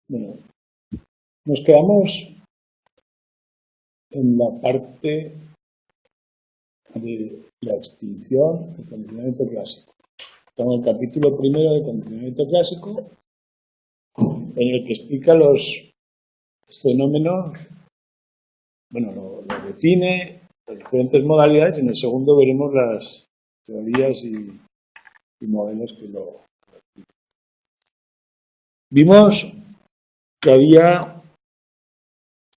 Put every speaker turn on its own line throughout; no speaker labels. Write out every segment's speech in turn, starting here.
Bueno, nos quedamos en la parte de la extinción del condicionamiento clásico. Estamos en el capítulo primero del condicionamiento clásico, en el que explica los fenómenos, bueno, lo define, las diferentes modalidades, y en el segundo veremos las teorías y modelos que lo explican. Vimos que había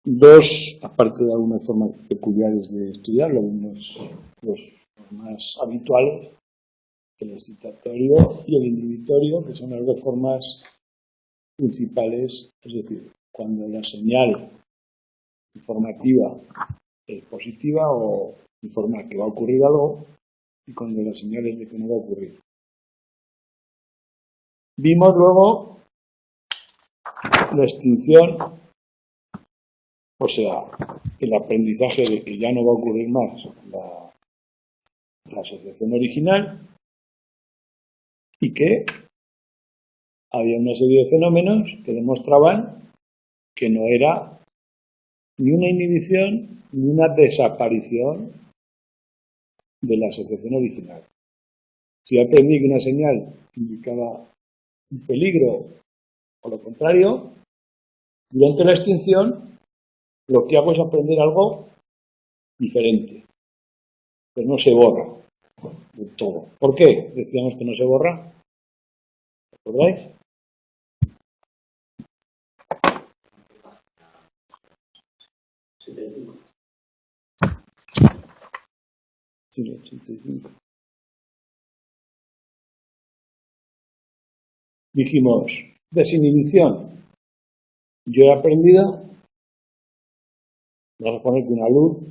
dos, aparte de algunas formas peculiares de estudiar, lo vimos los más habituales, el excitatorio y el inhibitorio, que son las dos formas principales, es decir, cuando la señal informativa es positiva o informa que va a ocurrir algo, y cuando la señal es de que no va a ocurrir. Vimos luego la extinción, o sea, el aprendizaje de que ya no va a ocurrir más la asociación original, y que había una serie de fenómenos que demostraban que no era ni una inhibición ni una desaparición de la asociación original. Si aprendí que una señal indicaba un peligro o lo contrario, durante la extinción lo que hago es aprender algo diferente, pero no se borra del todo. ¿Por qué decíamos que no se borra? ¿Recordáis? Sí, 85. Dijimos, desinhibición. Yo he aprendido, vamos a poner que una luz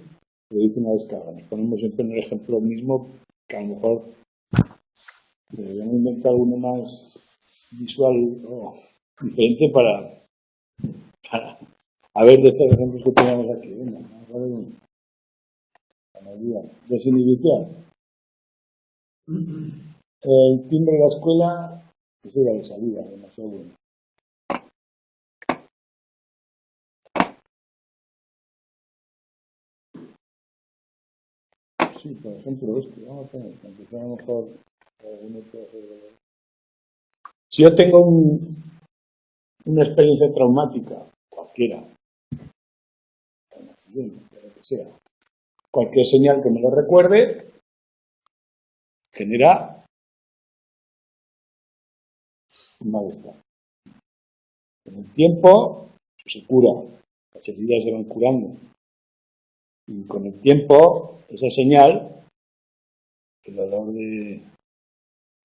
produce una descarga. Nos ponemos siempre en el ejemplo mismo, que a lo mejor deberíamos inventar uno más visual o diferente para a ver de estos ejemplos que tenemos aquí. Venga, vamos a ver uno. Desinhibición. El timbre de la escuela, eso era de salida, demasiado bueno. Sí, por ejemplo, este, vamos a tener, aunque a lo mejor alguno puede hacer. Si yo tengo una experiencia traumática, cualquiera, un accidente, lo que sea, cualquier señal que me lo recuerde, genera un malestar. Con el tiempo se cura, las heridas se van curando. Y con el tiempo, esa señal, el dolor de...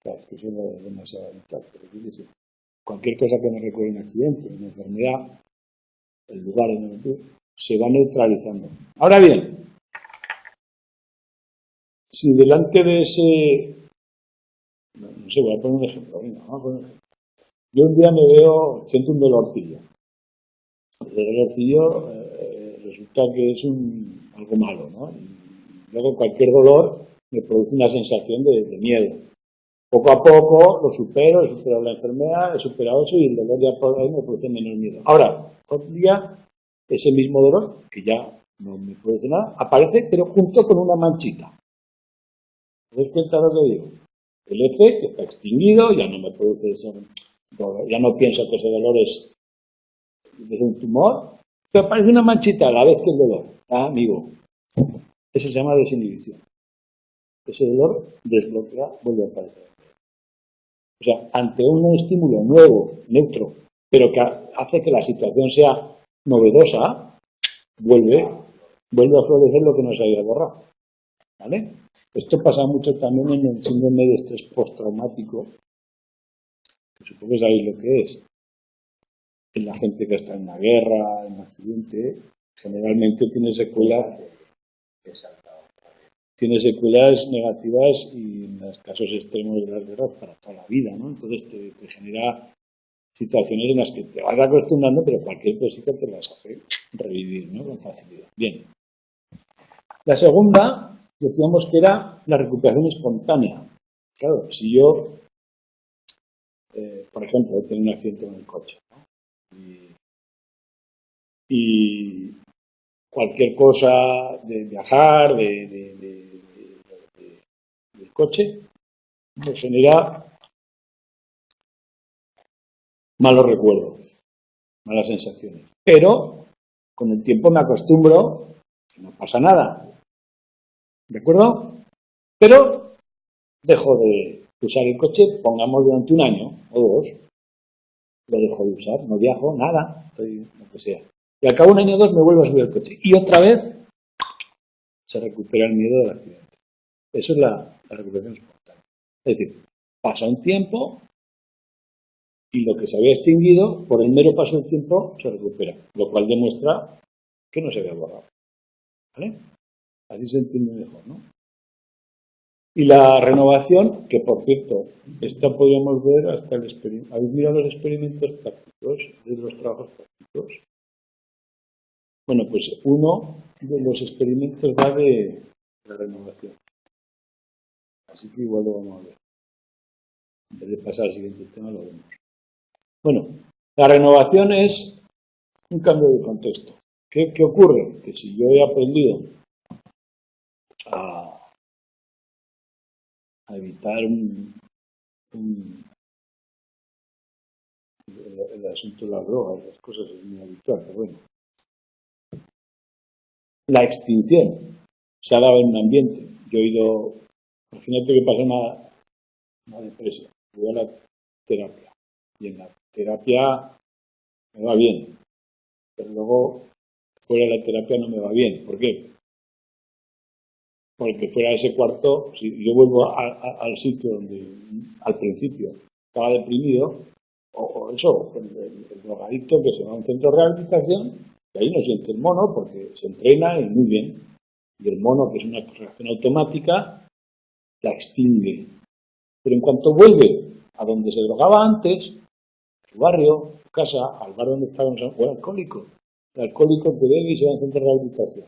Claro, es que eso es demasiado vital, pero fíjese, cualquier cosa que me recuerde un accidente, una enfermedad, el lugar en el que se va neutralizando. Ahora bien, si delante de ese... No sé, voy a poner un ejemplo. Venga, vamos a poner un ejemplo. Yo un día siento un dolorcillo. El dolorcillo resulta que es algo malo, ¿no? Y luego cualquier dolor me produce una sensación de miedo. Poco a poco lo supero, he superado la enfermedad, he superado eso y el dolor ya me produce menos miedo. Ahora, otro día, ese mismo dolor, que ya no me produce nada, aparece, pero junto con una manchita. ¿Te das cuenta de lo que digo? El EC está extinguido, ya no me produce ese dolor, ya no pienso que ese dolor es un tumor, pero aparece una manchita a la vez que el dolor. Ah, amigo, eso se llama desinhibición. Ese dolor desbloquea, vuelve a aparecer. O sea, ante un estímulo nuevo, neutro, pero que hace que la situación sea novedosa, vuelve a florecer lo que no se había borrado. ¿Vale? Esto pasa mucho también en el síndrome de estrés postraumático, que supongo que sabéis lo que es. En la gente que está en la guerra, en un accidente, generalmente tiene secuelas negativas y en los casos extremos de las guerras para toda la vida, ¿no? Entonces te genera situaciones en las que te vas acostumbrando, pero cualquier cosita te las hace revivir, ¿no? Con facilidad. Bien. La segunda, decíamos que era la recuperación espontánea. Claro, si yo, por ejemplo, tengo un accidente en el coche, ¿no? Y y cualquier cosa de viajar, del coche, me genera malos recuerdos, malas sensaciones. Pero con el tiempo me acostumbro, no pasa nada, ¿de acuerdo? Pero dejo de usar el coche, pongamos durante un año o dos, lo dejo de usar, no viajo, nada, estoy lo que sea. Y al cabo de un año o dos me vuelvo a subir el coche. Y otra vez se recupera el miedo del accidente. Eso es la recuperación espontánea. Es decir, pasa un tiempo y lo que se había extinguido, por el mero paso del tiempo, se recupera. Lo cual demuestra que no se había borrado. ¿Vale? Así se entiende mejor, ¿no? Y la renovación, que por cierto, esta podríamos ver hasta el experimento. ¿Habéis mirado los experimentos prácticos de los trabajos prácticos? Bueno, pues uno de los experimentos va de la renovación. Así que igual lo vamos a ver. En vez de pasar al siguiente tema, lo vemos. Bueno, la renovación es un cambio de contexto. ¿Qué ocurre? Que si yo he aprendido a evitar el asunto de las drogas, las cosas es muy habitual, pero bueno. La extinción se ha dado en un ambiente. Yo he ido, imagínate que pasa una depresión, voy a la terapia y en la terapia me va bien, pero luego fuera de la terapia no me va bien. ¿Por qué? Porque fuera de ese cuarto, si yo vuelvo al sitio donde al principio estaba deprimido, o eso, el drogadicto que se va a un centro de rehabilitación, y ahí no siente el mono porque se entrena y muy bien. Y el mono, que es una reacción automática, la extingue. Pero en cuanto vuelve a donde se drogaba antes, a su barrio, a su casa, al bar donde estaba, o alcohólico. El alcohólico que bebe y se va a un centro de rehabilitación.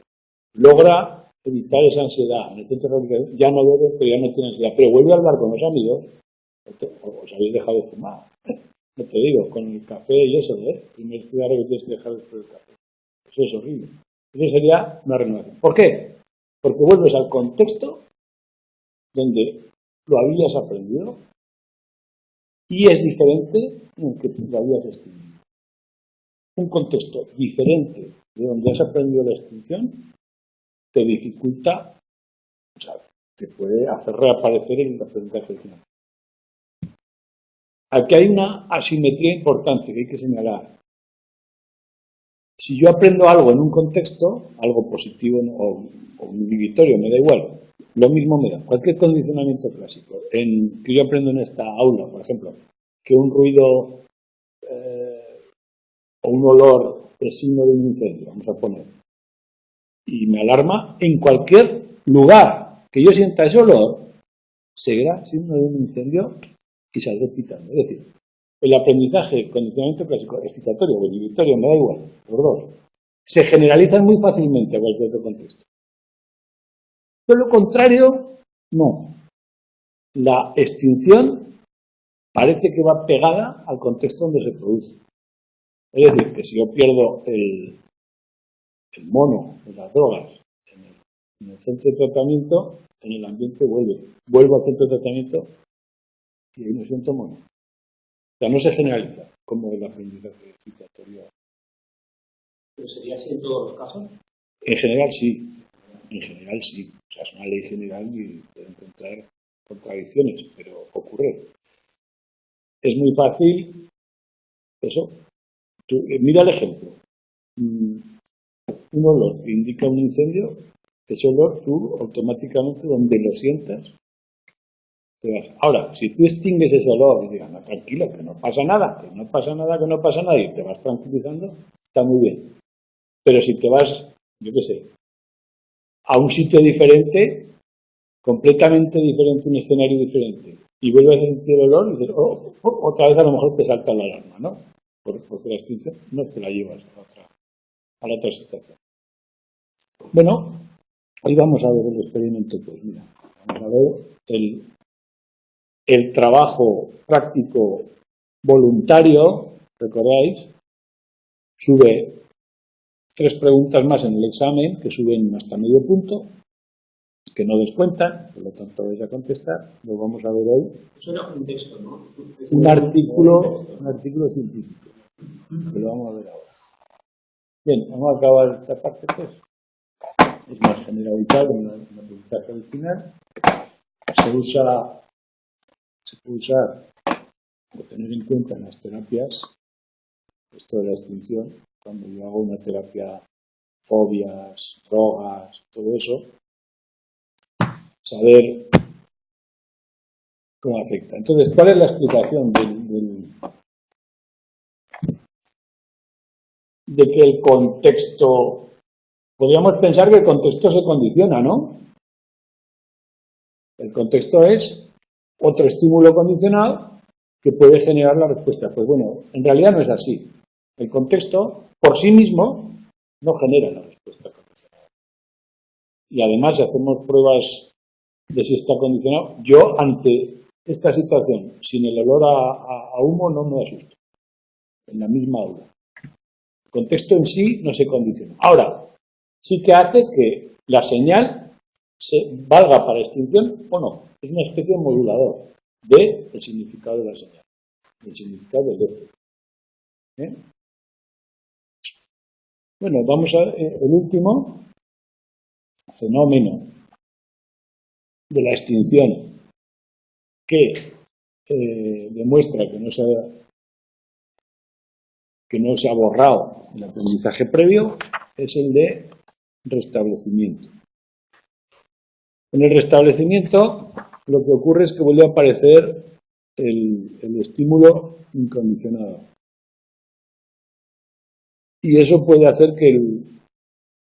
Logra evitar esa ansiedad. En el centro de rehabilitación ya no bebe, pero ya no tiene ansiedad. Pero vuelve a hablar con los amigos, os habéis dejado de fumar. No te digo, con el café y eso, ¿eh? El primer cigarro que tienes que dejar después del café. Eso es horrible. Eso sería una renovación. ¿Por qué? Porque vuelves al contexto donde lo habías aprendido y es diferente en que lo habías extinguido. Un contexto diferente de donde has aprendido la extinción te dificulta, o sea, te puede hacer reaparecer el aprendizaje original. Aquí hay una asimetría importante que hay que señalar. Si yo aprendo algo en un contexto, algo positivo o inhibitorio, me da igual, lo mismo me da. Cualquier condicionamiento clásico. Que yo aprendo en esta aula, por ejemplo, que un ruido o un olor es signo de un incendio, vamos a poner, y me alarma, en cualquier lugar que yo sienta ese olor, seguirá signo de un incendio y saldré pitando. Es decir, el aprendizaje, condicionamiento clásico, excitatorio o inhibitorio, me da igual, los dos, se generalizan muy fácilmente a cualquier otro contexto. Pero lo contrario, no. La extinción parece que va pegada al contexto donde se produce. Es decir, que si yo pierdo el mono de las drogas en el centro de tratamiento, en el ambiente vuelvo al centro de tratamiento y ahí me siento mono. O sea, no se generaliza como el aprendizaje excitatorio.
¿Pero sería así en todos los casos?
En general sí. En general sí. O sea, es una ley general y puede encontrar contradicciones, pero ocurre. Es muy fácil eso. Mira el ejemplo. Un olor que indica un incendio, ese olor tú automáticamente donde lo sientas te vas. Ahora, si tú extingues ese olor y digas, no, tranquilo, que no pasa nada, que no pasa nada, que no pasa nada, y te vas tranquilizando, está muy bien. Pero si te vas, yo qué sé, a un sitio diferente, completamente diferente, un escenario diferente, y vuelves a sentir el olor y dices, otra vez a lo mejor te salta la alarma, ¿no? Porque la extinción no te la llevas a la otra situación. Bueno, hoy vamos a ver el experimento, pues mira, vamos a ver el trabajo práctico voluntario, ¿recordáis? Sube 3 preguntas más en el examen que suben hasta medio punto, que no descuentan, por lo tanto vais a contestar. Lo vamos a ver hoy.
Eso era un texto, ¿no?
Un artículo científico, que lo vamos a ver ahora. Bien, vamos a acabar esta parte, pues. Es más generalizado en el aprendizaje original. Se puede usar o tener en cuenta en las terapias esto de la extinción, cuando yo hago una terapia, fobias, drogas, todo eso, saber cómo afecta. Entonces, ¿cuál es la explicación de que el contexto... Podríamos pensar que el contexto se condiciona, ¿no? El contexto es otro estímulo condicionado que puede generar la respuesta. Pues bueno, en realidad no es así. El contexto, por sí mismo, no genera la respuesta condicionada. Y además, si hacemos pruebas de si está condicionado, yo ante esta situación, sin el olor a humo, no me asusto. En la misma aula. El contexto en sí no se condiciona. Ahora, sí que hace que la señal se valga para extinción o no. Es una especie de modulador del significado de la señal, del significado del efecto. Bueno, vamos a ver el último fenómeno de la extinción que demuestra que no se ha borrado el aprendizaje previo, es el de restablecimiento. En el restablecimiento lo que ocurre es que vuelve a aparecer el estímulo incondicionado. Y eso puede hacer que el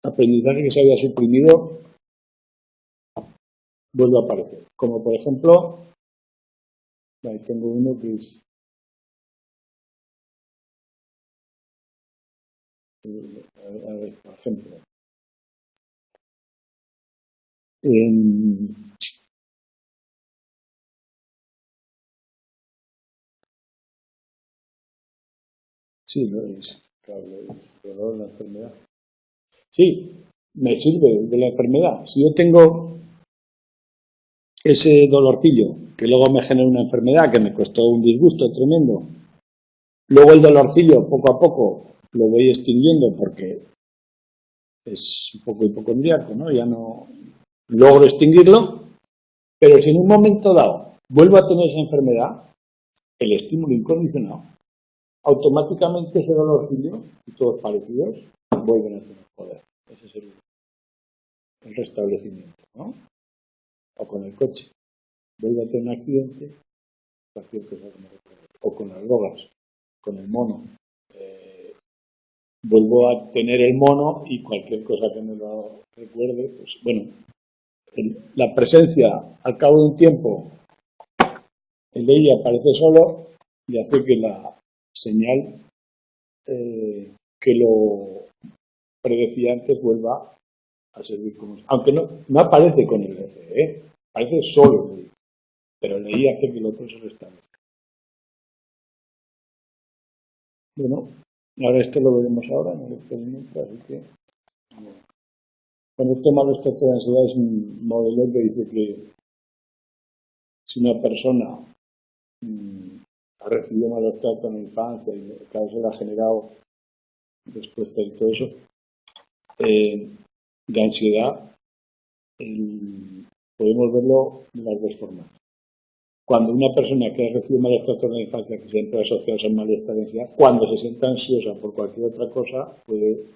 aprendizaje que se había suprimido vuelva a aparecer. Como por ejemplo, ahí tengo uno que es a ver, por ejemplo, sí, no es, claro, es dolor de la enfermedad. Sí, me sirve de la enfermedad. Si yo tengo ese dolorcillo que luego me genera una enfermedad que me costó un disgusto tremendo, luego el dolorcillo poco a poco lo voy extinguiendo porque es un poco hipocondriaco, ¿no? Ya no logro extinguirlo, pero si en un momento dado vuelvo a tener esa enfermedad, el estímulo incondicionado, automáticamente ese dolorcillo y todos parecidos vuelven a tener poder. Ese es el restablecimiento, ¿no? O con el coche. Vuelvo a tener un accidente, cualquier cosa que me recuerde. O con las drogas, con el mono. Vuelvo a tener el mono y cualquier cosa que me lo recuerde, pues bueno, la presencia al cabo de un tiempo en ella aparece solo y hace que la señal que lo predecía antes vuelva a servir como... Aunque no aparece con el ECE, aparece solo, pero el EI hace que el otro se restablezca. Bueno, ahora esto lo veremos ahora en el experimento, así que... Cuando toma los tratos de ansiedad es un modelo que dice que si una persona ha recibido malos tratos en la infancia y claro, eso le ha generado respuestas y todo eso, de ansiedad, podemos verlo de las dos formas. Cuando una persona que ha recibido malos tratos en la infancia, que siempre asociados al malestar de ansiedad, cuando se sienta ansiosa por cualquier otra cosa, puede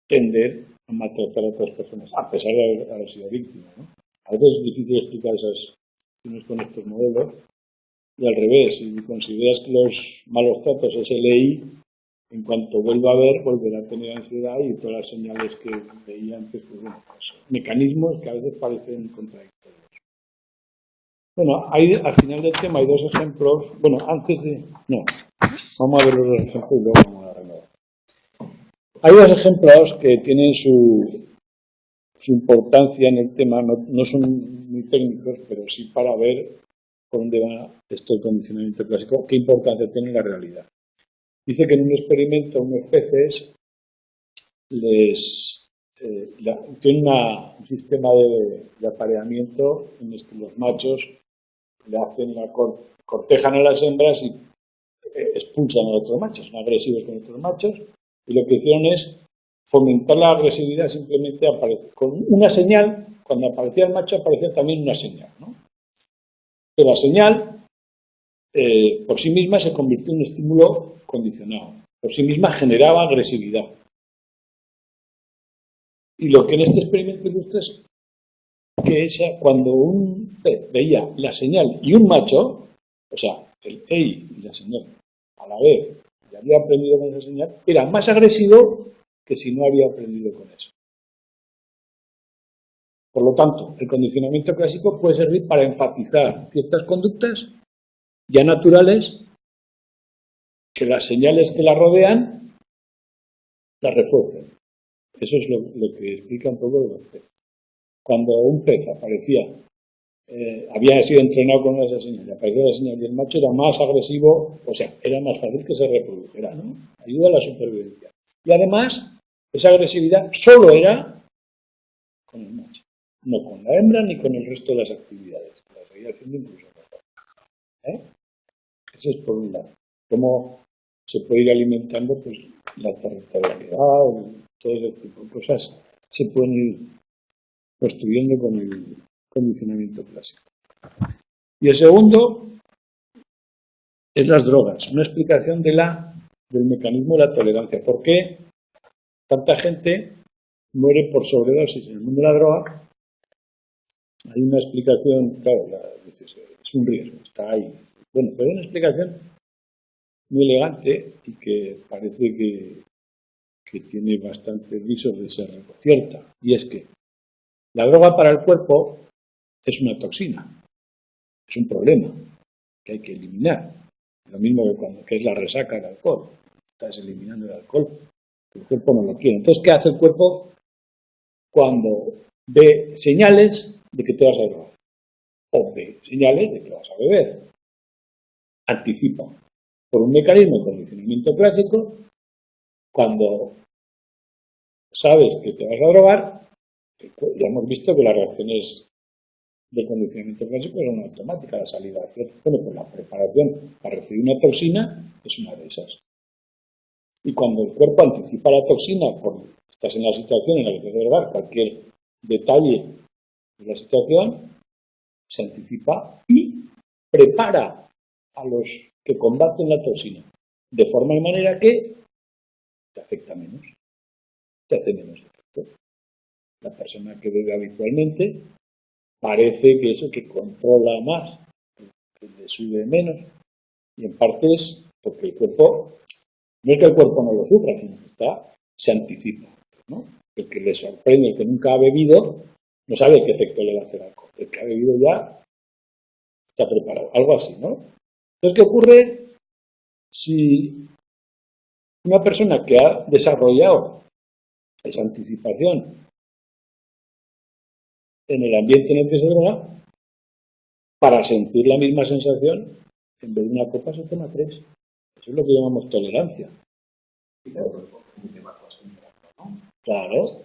tender a maltratar a otras personas, a pesar de haber sido víctima, ¿no? A veces es difícil explicar esas cuestiones con estos modelos, y al revés, si consideras que los malos tratos es el EI, en cuanto vuelva a ver, volverá a tener ansiedad y todas las señales que veía antes, pues bueno, pues, mecanismos que a veces parecen contradictorios. Bueno, al final del tema hay dos ejemplos. Bueno, antes de... No, vamos a ver los ejemplos y luego vamos a renovar. Hay dos ejemplos que tienen su importancia en el tema, no son muy técnicos, pero sí para ver por dónde va esto del condicionamiento clásico, qué importancia tiene en la realidad. Dice que en un experimento unos peces tienen un sistema de apareamiento en el que los machos le hacen cortejan a las hembras y expulsan a otros machos, son agresivos con otros machos, y lo que hicieron es fomentar la agresividad simplemente con una señal. Cuando aparecía el macho aparecía también una señal, ¿no? Pero la señal por sí misma se convirtió en un estímulo condicionado, por sí misma generaba agresividad. Y lo que en este experimento ilustra es que cuando un pez veía la señal y un macho, o sea, el EI y la señal, a la vez, y había aprendido con esa señal, era más agresivo que si no había aprendido con eso. Por lo tanto, el condicionamiento clásico puede servir para enfatizar ciertas conductas ya naturales que las señales que la rodean las refuercen. Eso es lo que explica un poco de los peces. Cuando un pez aparecía, había sido entrenado con esa señal, y aparecía la señal y el macho era más agresivo, o sea, era más fácil que se reprodujera, ¿no? Ayuda a la supervivencia. Y además, esa agresividad solo era con el macho, no con la hembra ni con el resto de las actividades. La seguía haciendo incluso mejor. Eso es por un lado. Cómo se puede ir alimentando pues la territorialidad, todo ese tipo de cosas se pueden ir construyendo con el condicionamiento clásico. Y el segundo es las drogas, una explicación del mecanismo de la tolerancia. ¿Por qué tanta gente muere por sobredosis en el mundo de la droga? Hay una explicación, claro, dices, es un riesgo, está ahí. Bueno, pero hay una explicación muy elegante y que parece que tiene bastantes visos de ser cierta, y es que la droga para el cuerpo es una toxina, es un problema que hay que eliminar. Lo mismo que es la resaca del alcohol. Estás eliminando el alcohol, el cuerpo no lo quiere. Entonces, ¿qué hace el cuerpo cuando ve señales de que te vas a drogar? O ve señales de que vas a beber. Anticipa. Por un mecanismo de condicionamiento clásico, cuando sabes que te vas a drogar, ya hemos visto que las reacciones de condicionamiento clásico son automáticas, la salida de cierto. Bueno, pues la preparación para recibir una toxina es una de esas. Y cuando el cuerpo anticipa la toxina, estás en la situación en la que te debe dar cualquier detalle de la situación, se anticipa y prepara a los que combaten la toxina de forma y manera que te afecta menos, te hace menos efecto. La persona que bebe habitualmente parece que eso que controla más, que le sube menos, y en parte es porque el cuerpo, no es que el cuerpo no lo sufra, sino que se anticipa, ¿no? El que le sorprende, el que nunca ha bebido, no sabe qué efecto le va a hacer al alcohol. El que ha bebido ya está preparado, algo así, ¿no? Entonces, ¿qué ocurre si una persona que ha desarrollado esa anticipación en el ambiente en el que se droga, para sentir la misma sensación, en vez de una copa se toma 3? Eso es lo que llamamos tolerancia. Claro,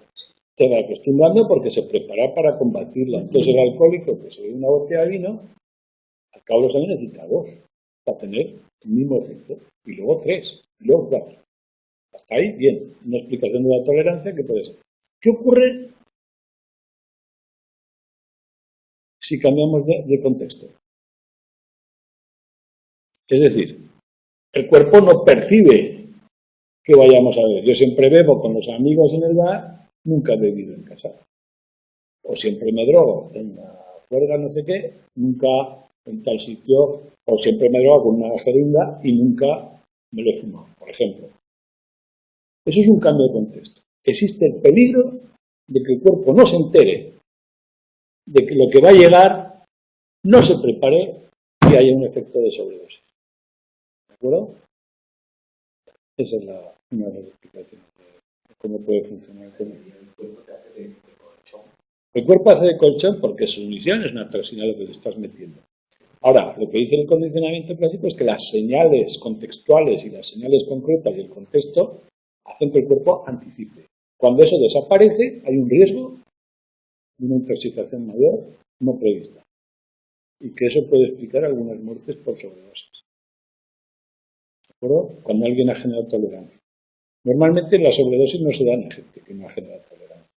te va acostumbrando porque se prepara para combatirla. Entonces el alcohólico que se bebe una botella de vino, al cabo de los años necesita 2 para tener el mismo efecto. Y luego 3, y luego 4. Hasta ahí, bien. Una explicación de la tolerancia que puede ser. ¿Qué ocurre si cambiamos de contexto? Es decir, el cuerpo no percibe que vayamos a beber. Yo siempre bebo con los amigos en el bar, nunca he bebido en casa. O siempre me drogo en la juerga no sé qué, nunca en tal sitio, o siempre me drogo con una jeringa y nunca me lo he fumado, por ejemplo. Eso es un cambio de contexto. Existe el peligro de que el cuerpo no se entere de que lo que va a llegar no se prepare y haya un efecto de sobredosis. ¿De acuerdo? Esa es una de las explicaciones de cómo puede funcionar el cuerpo. El cuerpo hace de colchón porque su misión es una toxina lo que le estás metiendo. Ahora, lo que dice el condicionamiento clásico es que las señales contextuales y las señales concretas y el contexto hacen que el cuerpo anticipe. Cuando eso desaparece, hay un riesgo de una intoxicación mayor no prevista. Y que eso puede explicar algunas muertes por sobredosis. ¿De acuerdo? Cuando alguien ha generado tolerancia. Normalmente la sobredosis no se da en gente que no ha generado tolerancia.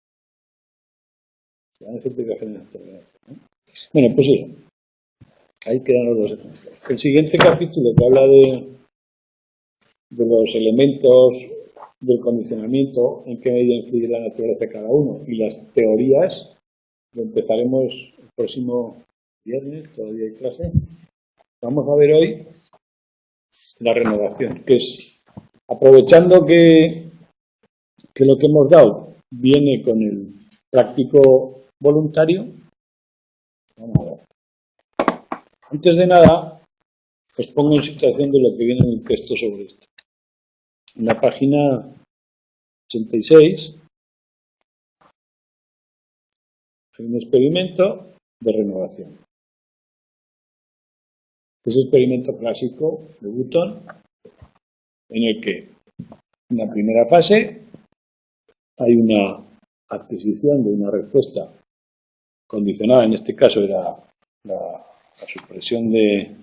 Se da en gente que ha generado tolerancia, ¿no? Bueno, pues sí. Ahí quedan los dos ejemplos. El siguiente capítulo que habla de los elementos del condicionamiento, en qué medida influye la naturaleza de cada uno y las teorías, lo empezaremos el próximo viernes, todavía hay clase. Vamos a ver hoy la renovación, que es aprovechando que lo que hemos dado viene con el práctico voluntario. Vamos a ver. Antes de nada, os pongo en situación de lo que viene en el texto sobre esto. En la página 86 hay un experimento de renovación. Es el experimento clásico de Button, en el que en la primera fase hay una adquisición de una respuesta condicionada, en este caso era la supresión de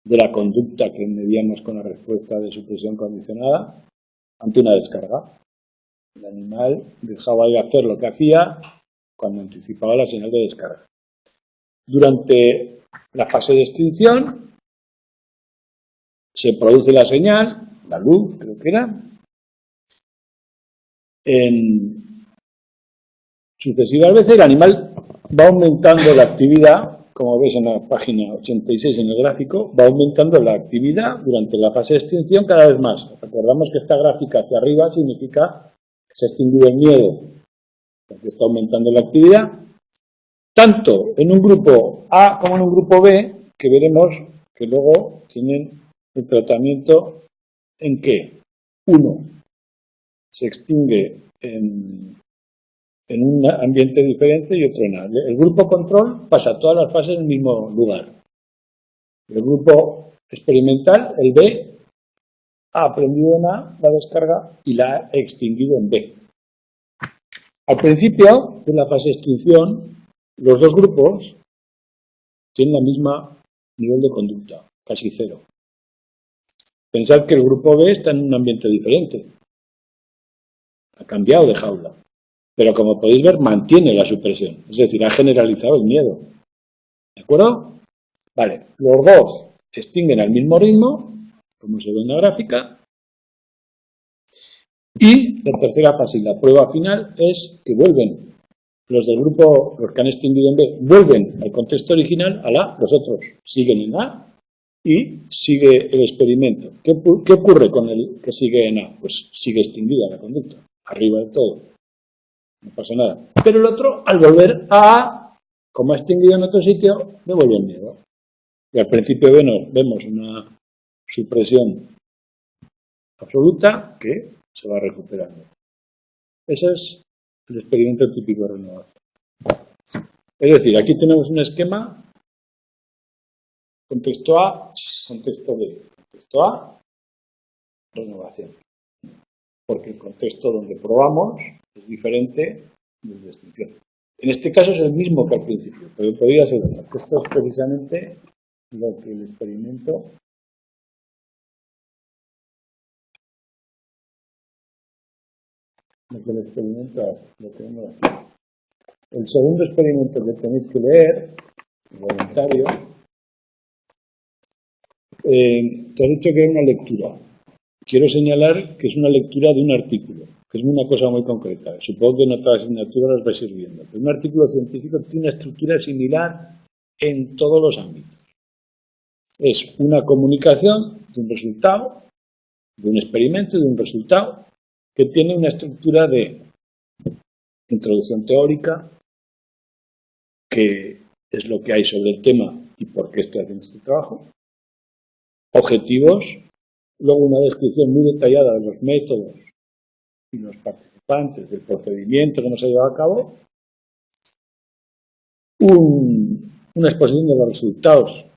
la conducta que medíamos con la respuesta de supresión condicionada ante una descarga. El animal dejaba de hacer lo que hacía cuando anticipaba la señal de descarga. Durante la fase de extinción se produce la señal, la luz creo que era, en sucesivas veces el animal va aumentando la actividad, como veis en la página 86 en el gráfico, va aumentando la actividad durante la fase de extinción cada vez más. Recordamos que esta gráfica hacia arriba significa que se ha extinguido el miedo, porque está aumentando la actividad, tanto en un grupo A como en un grupo B, que veremos que luego tienen el tratamiento en que uno se extingue en un ambiente diferente y otro en A. El grupo control pasa todas las fases en el mismo lugar. El grupo experimental, el B, ha aprendido en A la descarga y la ha extinguido en B. Al principio de la fase de extinción, los dos grupos tienen la misma nivel de conducta, casi cero. Pensad que el grupo B está en un ambiente diferente. Ha cambiado de jaula. Pero como podéis ver, mantiene la supresión. Es decir, ha generalizado el miedo. ¿De acuerdo? Vale, los dos extinguen al mismo ritmo, como se ve en la gráfica. Y la tercera fase y la prueba final es que vuelven. Los del grupo, los que han extinguido en B, vuelven al contexto original, al A, los otros siguen en A y sigue el experimento. ¿Qué ocurre con el que sigue en A? Pues sigue extinguida la conducta, arriba del todo. No pasa nada. Pero el otro, al volver a A, como ha extinguido en otro sitio, devuelve el miedo. Y al principio vemos una supresión absoluta que se va recuperando. Ese es el experimento típico de renovación. Es decir, aquí tenemos un esquema, contexto A, contexto B. Contexto A, renovación. Porque el contexto donde probamos es diferente del de extinción. En este caso es el mismo que al principio, pero podría ser otro. Esto es precisamente lo que el experimento hace. Lo tenemos aquí. El segundo experimento que tenéis que leer, voluntario, te he dicho que era una lectura. Quiero señalar que es una lectura de un artículo, que es una cosa muy concreta. Supongo que en otras asignaturas las vais viendo. Pero un artículo científico tiene una estructura similar en todos los ámbitos. Es una comunicación de un resultado, de un experimento y de un resultado, que tiene una estructura de introducción teórica, que es lo que hay sobre el tema y por qué estoy haciendo este trabajo, objetivos, luego una descripción muy detallada de los métodos y los participantes del procedimiento que nos ha llevado a cabo, una exposición de los resultados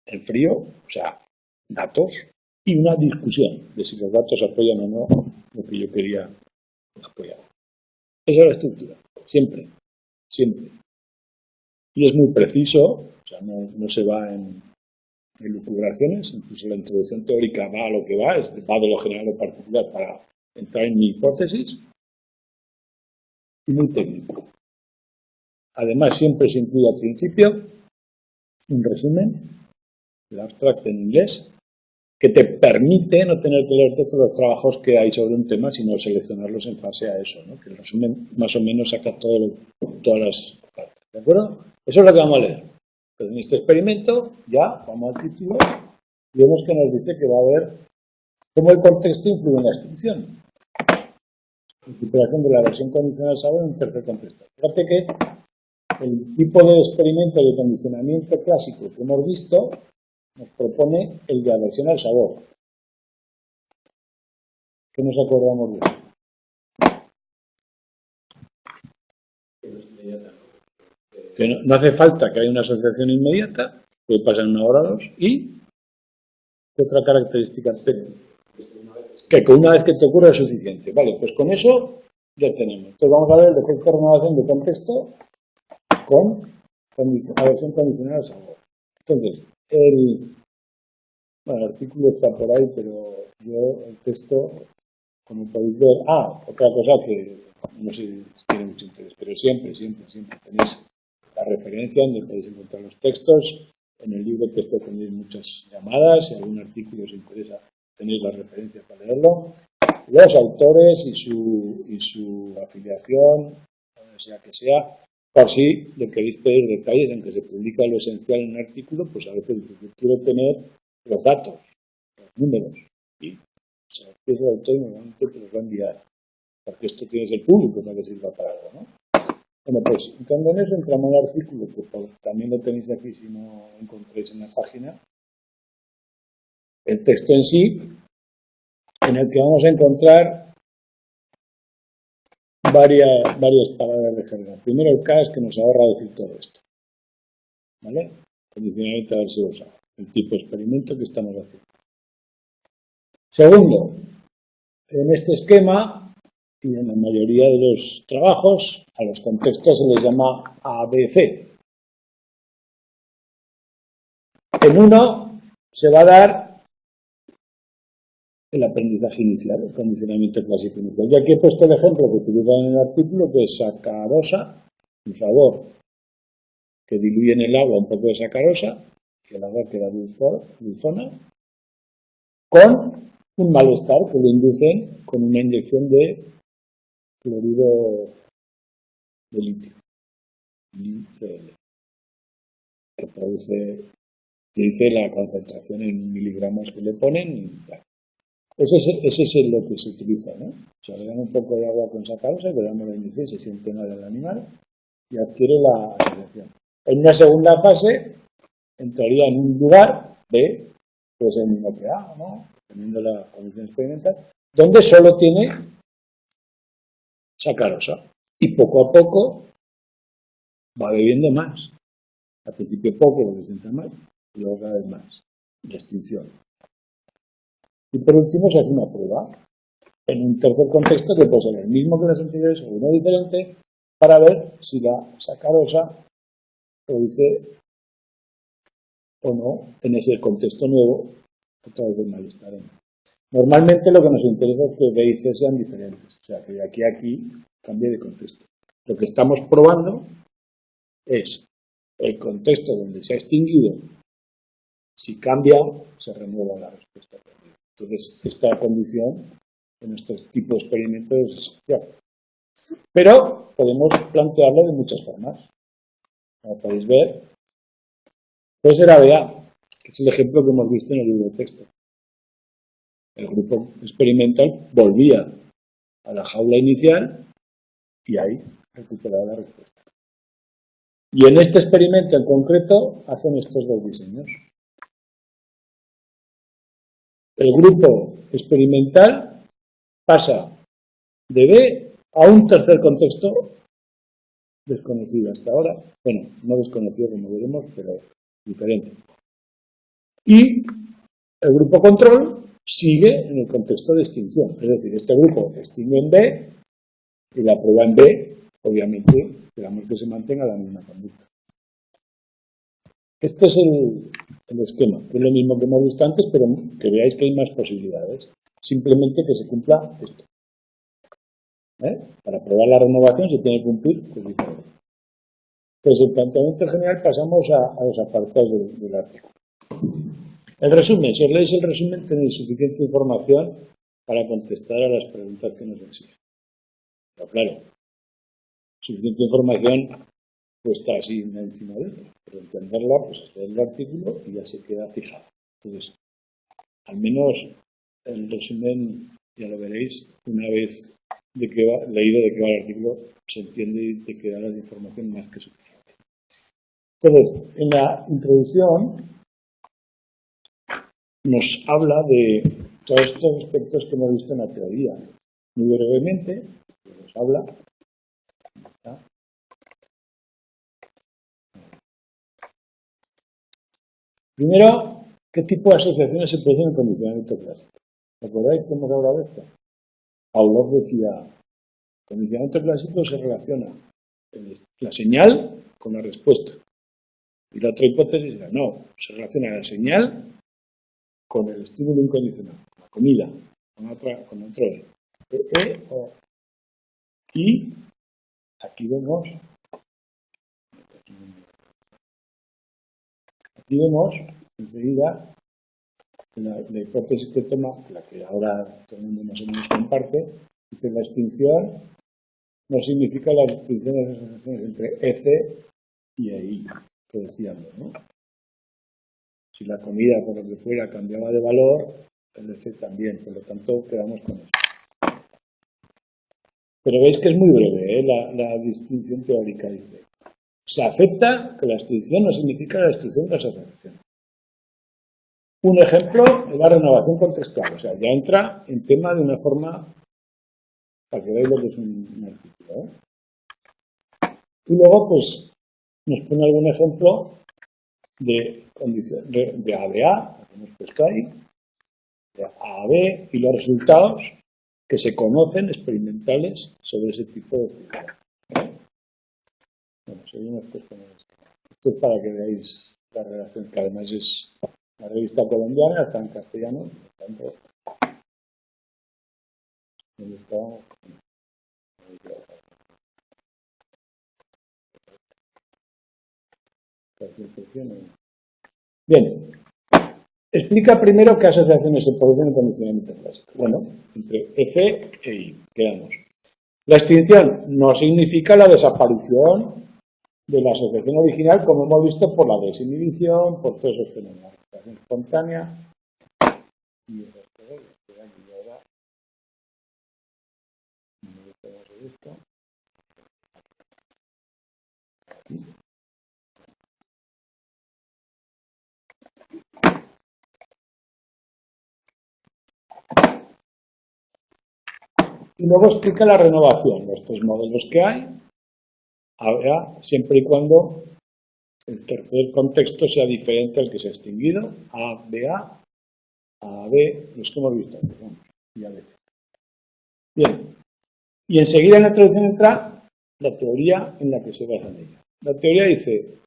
en frío, o sea, datos, y una discusión de si los datos apoyan o no lo que yo quería apoyar. Esa es la estructura, siempre, siempre. Y es muy preciso, o sea, no se va en lucubraciones, incluso la introducción teórica va a lo que va, va de lo general a lo particular para entrar en mi hipótesis, y muy técnico. Además, siempre se incluye al principio un resumen, el abstract en inglés, que te permite no tener que leerte todos los trabajos que hay sobre un tema, sino seleccionarlos en base a eso, ¿no? Que el resumen más o menos saca todas las partes, ¿de acuerdo? Eso es lo que vamos a leer. Pero en este experimento, ya, vamos al título, y vemos que nos dice que va a haber cómo el contexto influye en la extinción. Recuperación de la versión condicional sabor en un tercer contexto. Fíjate que el tipo de experimento de condicionamiento clásico que hemos visto nos propone el de aversión al sabor. ¿Qué nos acordamos de eso? Que no hace falta que haya una asociación inmediata, puede pasar en 1 hora o 2, y ¿qué otra característica tiene? Que con una vez que te ocurre es suficiente. Vale, pues con eso ya tenemos. Entonces vamos a ver el efecto de renovación de contexto con aversión condicional al sabor. Entonces, el artículo está por ahí, pero yo el texto, como podéis ver, otra cosa que no sé si tiene mucho interés, pero siempre tenéis la referencia donde podéis encontrar los textos. En el libro de texto tenéis muchas llamadas, si algún artículo os interesa tenéis la referencia para leerlo. Los autores y su afiliación, sea que sea, por si le queréis pedir detalles, aunque se publica lo esencial en un artículo, pues a veces dice, yo quiero tener los datos, los números, y se los pide al autor y normalmente te los va a enviar, porque esto tiene que ser público para que sirva para algo, ¿no? Bueno, pues entrando en eso, entramos en el artículo, que también lo tenéis aquí si no lo encontréis en la página, el texto en sí, en el que vamos a encontrar varias palabras de jerga. Primero el K es que nos ahorra decir todo esto, ¿vale? Condicionalmente aversivo, el tipo de experimento que estamos haciendo. Segundo, en este esquema y en la mayoría de los trabajos, a los contextos se les llama ABC. En uno se va a dar el aprendizaje inicial, el condicionamiento clásico inicial. Y aquí he puesto el ejemplo que utilizan en el artículo, que es sacarosa, un sabor que diluye en el agua un poco de sacarosa, que el agua queda dulzona, con un malestar que lo inducen con una inyección de cloruro de litio, LiCl, que produce, dice la concentración en miligramos que le ponen y tal. Ese es lo que se utiliza, ¿no? O sea, le dan un poco de agua con sacarosa, le damos la inyección, se siente mal el animal y adquiere la asociación. En una segunda fase entraría en un lugar B, puede ser el mismo que A, ¿no? Dependiendo de la condición experimental, donde solo tiene sacarosa. Y poco a poco va bebiendo más. Al principio poco, porque se sienta mal, y luego cada vez más. La extinción. Y por último se hace una prueba en un tercer contexto que puede ser el mismo que los anteriores o uno diferente para ver si la sacarosa produce o no en ese contexto nuevo otra vez el malestar. Normalmente lo que nos interesa es que B y C sean diferentes, o sea que de aquí a aquí cambie de contexto. Lo que estamos probando es el contexto donde se ha extinguido, si cambia se renueva la respuesta. Entonces, esta condición en estos tipos de experimentos es esencial. Pero podemos plantearlo de muchas formas. Como podéis ver, puede ser ABA, que es el ejemplo que hemos visto en el libro de texto. El grupo experimental volvía a la jaula inicial y ahí recuperaba la respuesta. Y en este experimento en concreto hacen estos dos diseños. El grupo experimental pasa de B a un tercer contexto desconocido hasta ahora. Bueno, no desconocido como veremos, pero diferente. Y el grupo control sigue en el contexto de extinción. Es decir, este grupo extingue en B y la prueba en B, obviamente, queramos que se mantenga la misma conducta. Este es el esquema, que es lo mismo que hemos visto antes, pero que veáis que hay más posibilidades. Simplemente que se cumpla esto. Para probar la renovación se tiene que cumplir pues, diferente. Entonces, el planteamiento general pasamos a los apartados del artículo. El resumen, si os leéis el resumen tenéis suficiente información para contestar a las preguntas que nos exigen. Pero claro, suficiente información puesta así una encima de otra. Pero entenderla, pues leer el artículo y ya se queda fijado. Entonces, al menos el resumen ya lo veréis una vez leído de qué va el artículo, se entiende y te queda la información más que suficiente. Entonces, en la introducción nos habla de todos estos aspectos que hemos visto en la teoría. Muy brevemente, nos habla. Primero, ¿qué tipo de asociaciones se producen en condicionamiento clásico? ¿Recordáis que hemos hablado de esto? Pavlov decía, el condicionamiento clásico se relaciona la señal con la respuesta. Y la otra hipótesis era, no, se relaciona la señal con el estímulo incondicional, con la comida, con otro y aquí vemos enseguida la hipótesis que toma, la que ahora todo el mundo más o menos comparte, dice la extinción no significa la extinción de las asociaciones entre EC y EI, que decíamos, ¿no? Si la comida, por lo que fuera, cambiaba de valor, el EC también, por lo tanto, quedamos con eso. Pero veis que es muy breve, la distinción teórica, dice. Se acepta que la extinción no significa la destrucción de las asociaciones. Un ejemplo es la renovación contextual, o sea, ya entra en tema de una forma, para que veáis lo que es un artículo, Y luego, pues, nos pone algún ejemplo de A de A, que hemos puesto ahí, de A a B, y los resultados que se conocen experimentales sobre ese tipo de extinción. Bueno, seguimos con esto. Esto es para que veáis la relación, que además es la revista colombiana, está en castellano, por tanto, bien, explica primero qué asociaciones se producen en condicionamiento clásico. Bueno, entre EC e I, quedamos. La extinción no significa la desaparición de la asociación original, como hemos visto por la desinhibición, por todos esos fenómenos. La asociación espontánea y el resto de ellos. Y luego explica la renovación, los tres modelos que hay, siempre y cuando el tercer contexto sea diferente al que se ha extinguido, A, B, los que hemos visto antes, y A, B. Bien, y enseguida en la introducción entra la teoría en la que se basa en ella. La teoría dice,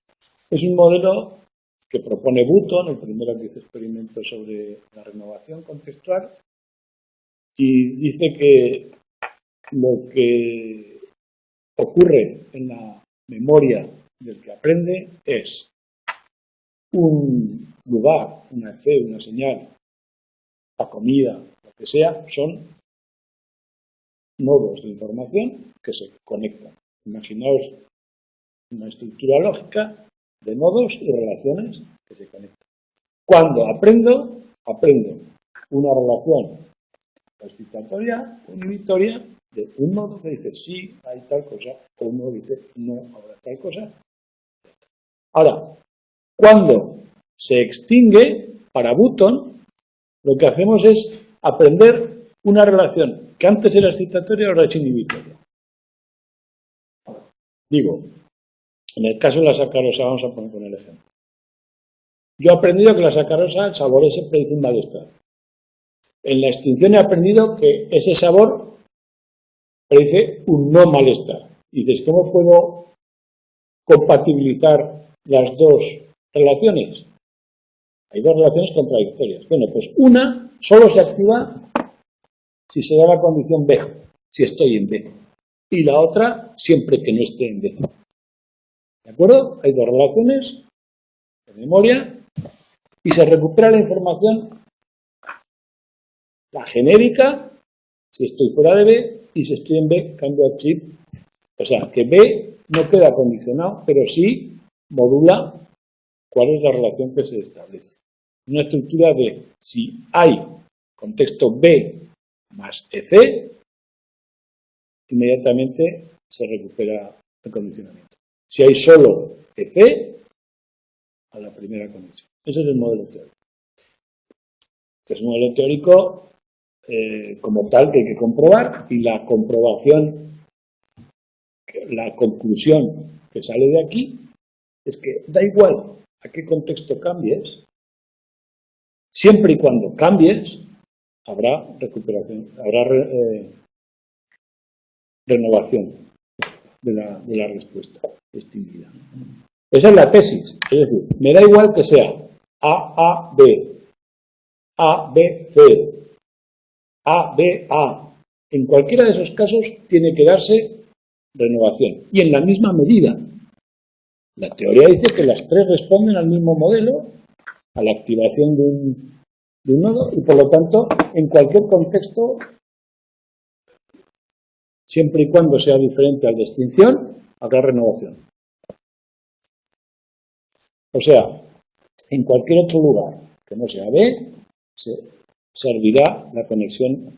es un modelo que propone Button, el primero que hizo experimentos sobre la renovación contextual, y dice que lo que ocurre en la memoria del que aprende es un lugar, una EC, una señal, la comida, lo que sea, son nodos de información que se conectan. Imaginaos una estructura lógica de nodos y relaciones que se conectan. Cuando aprendo una relación excitatoria, inhibitoria, de un nodo que dice sí, hay tal cosa, o un nodo que dice no, habrá tal cosa. Ahora, cuando se extingue, para Button, lo que hacemos es aprender una relación que antes era excitatoria y ahora es inhibitoria. Digo, en el caso de la sacarosa, vamos a poner con el ejemplo. Yo he aprendido que la sacarosa, el sabor ese, produce un malestar. En la extinción he aprendido que ese sabor parece un no malestar. Y dices, ¿cómo puedo compatibilizar las dos relaciones? Hay dos relaciones contradictorias. Bueno, pues una solo se activa si se da la condición B, si estoy en B. Y la otra siempre que no esté en B. ¿De acuerdo? Hay dos relaciones de memoria y se recupera la información, la genérica, si estoy fuera de B, y si estoy en B, cambio a chip. O sea, que B no queda condicionado, pero sí modula cuál es la relación que se establece. Una estructura de si hay contexto B más EC, inmediatamente se recupera el condicionamiento. Si hay solo EC, a la primera conexión. Ese es el modelo teórico. Que es un modelo teórico como tal que hay que comprobar, y la comprobación, la conclusión que sale de aquí es que da igual a qué contexto cambies, siempre y cuando cambies habrá recuperación, habrá renovación de la respuesta extinguida. Esa es la tesis, es decir, me da igual que sea A, B, A, B, C, A, B, A. En cualquiera de esos casos tiene que darse renovación. Y en la misma medida. La teoría dice que las tres responden al mismo modelo, a la activación de un nodo, y por lo tanto, en cualquier contexto, siempre y cuando sea diferente al de extinción, habrá renovación. O sea, en cualquier otro lugar que no sea B, se servirá la conexión